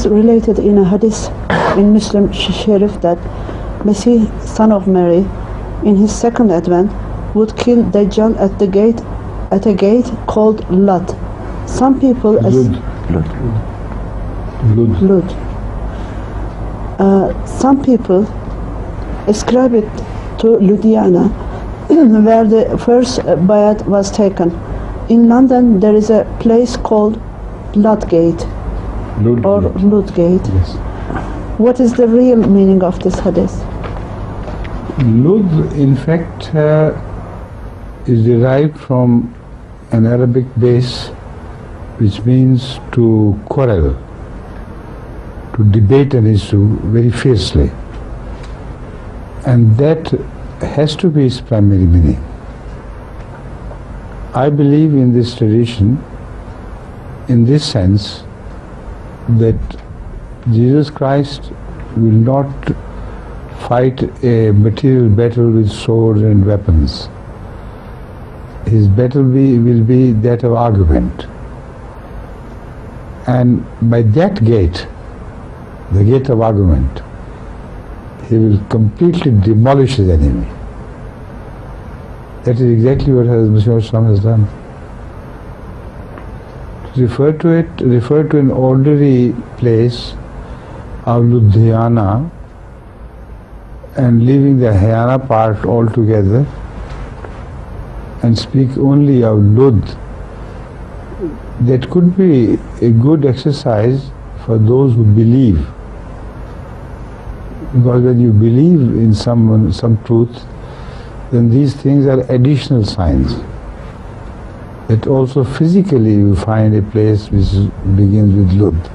related in a hadith in Muslim Sharif that Messiah, son of Mary, in his second advent would kill Dajjal at a gate called Lud. Some people Lud. Some people ascribe it to Ludhiana, where the first bayat was taken. In London there is a place called Ludgate. Ludgate. Yes. What is the real meaning of this hadith? Lud, in fact, is derived from an Arabic base which means to quarrel, to debate an issue very fiercely. And that has to be its primary meaning. I believe in this tradition in this sense that Jesus Christ will not fight a material battle with swords and weapons. His battle will be that of argument. And by that gate, the gate of argument, he will completely demolish his enemy. That is exactly what Islam has done. To refer to an ordinary place of Ludhiana and leaving the Haryana part altogether and speak only of Lud, that could be a good exercise for those who believe. Because when you believe in some truth, then these things are additional signs. That also physically you find a place which begins with Lud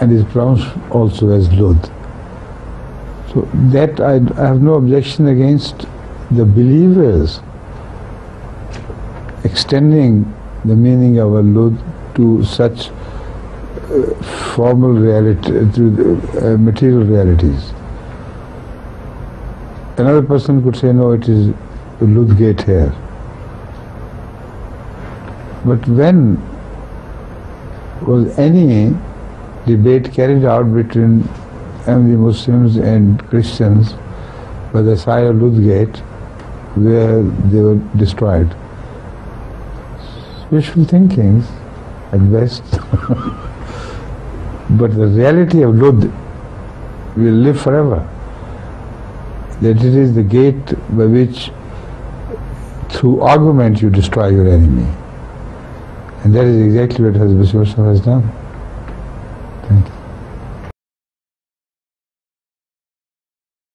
and is pronounced also as Lud. So that I have no objection against the believers extending the meaning of a Lud to such formal reality, to material realities. Another person could say, no, it is the Lud gate here. But when was any debate carried out between the Muslims and Christians by the side of Lud gate where they were destroyed? Wishful thinkings at best. But the reality of Lud will live forever. That it is the gate by which through argument you destroy your enemy. And that is exactly what Hadith has done. Thank you.